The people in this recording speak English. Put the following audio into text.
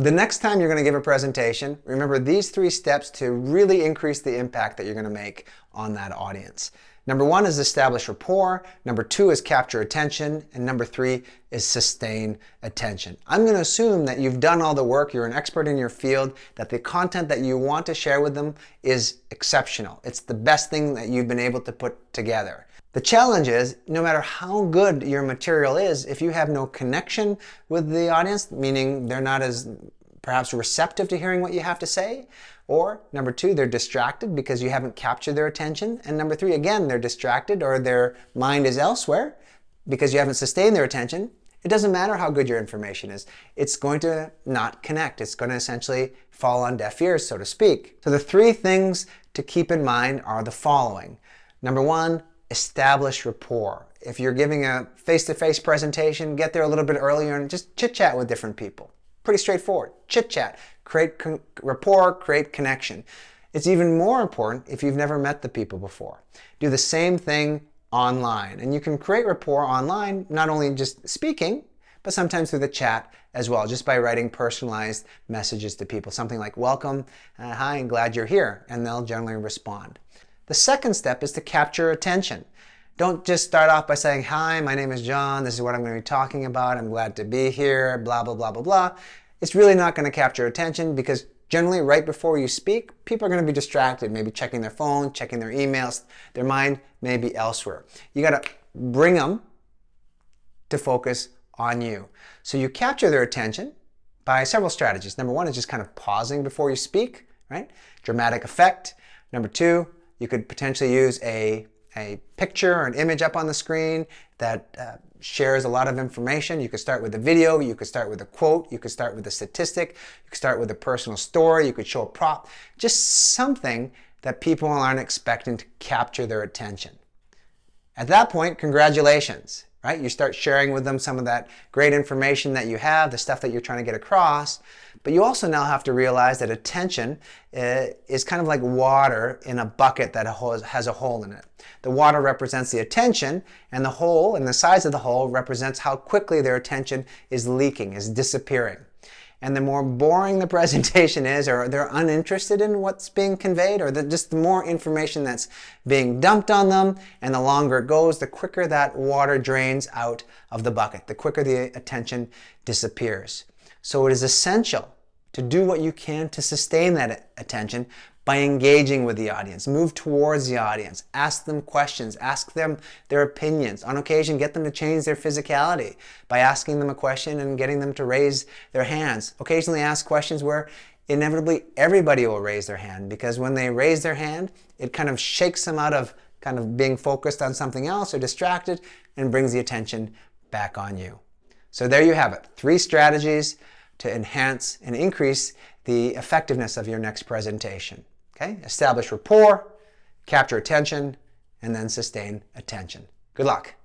The next time you're going to give a presentation, remember these 3 steps to really increase the impact that you're going to make on that audience. Number 1 is establish rapport. Number 2 is capture attention. And number 3 is sustain attention. I'm going to assume that you've done all the work, you're an expert in your field, that the content that you want to share with them is exceptional. It's the best thing that you've been able to put together. The challenge is, no matter how good your material is, if you have no connection with the audience, meaning they're not as perhaps receptive to hearing what you have to say, or number 2, they're distracted because you haven't captured their attention, and number 3, again, they're distracted or their mind is elsewhere because you haven't sustained their attention, it doesn't matter how good your information is. It's going to not connect. It's going to essentially fall on deaf ears, so to speak. So the 3 things to keep in mind are the following. Number 1, establish rapport. If you're giving a face-to-face presentation, get there a little bit earlier and just chit-chat with different people. Pretty straightforward. Chit-chat. Create rapport, create connection. It's even more important if you've never met the people before. Do the same thing online. And you can create rapport online, not only just speaking, but sometimes through the chat as well, just by writing personalized messages to people. Something like, welcome, hi, and glad you're here. And they'll generally respond. The second step is to capture attention. Don't just start off by saying, hi, my name is John, this is what I'm going to be talking about, I'm glad to be here, blah, blah, blah, blah, blah. It's really not going to capture attention because generally right before you speak, people are going to be distracted, maybe checking their phone, checking their emails, their mind may be elsewhere. You got to bring them to focus on you. So you capture their attention by several strategies. Number 1 is just kind of pausing before you speak, right? Dramatic effect. Number 2, you could potentially use a picture or an image up on the screen that shares a lot of information. You could start with a video, you could start with a quote, you could start with a statistic, you could start with a personal story, you could show a prop, just something that people aren't expecting to capture their attention. At that point, congratulations, right? You start sharing with them some of that great information that you have, the stuff that you're trying to get across, but you also now have to realize that attention is kind of like water in a bucket that has a hole in it. The water represents the attention, and the hole and the size of the hole represents how quickly their attention is leaking, is disappearing. And the more boring the presentation is, or they're uninterested in what's being conveyed, or just the more information that's being dumped on them, and the longer it goes, the quicker that water drains out of the bucket, the quicker the attention disappears. So it is essential to do what you can to sustain that attention by engaging with the audience. Move towards the audience. Ask them questions. Ask them their opinions. On occasion, get them to change their physicality by asking them a question and getting them to raise their hands. Occasionally ask questions where inevitably everybody will raise their hand, because when they raise their hand, it kind of shakes them out of kind of being focused on something else or distracted and brings the attention back on you. So there you have it. 3 strategies to enhance and increase the effectiveness of your next presentation. Okay? Establish rapport, capture attention, and then sustain attention. Good luck.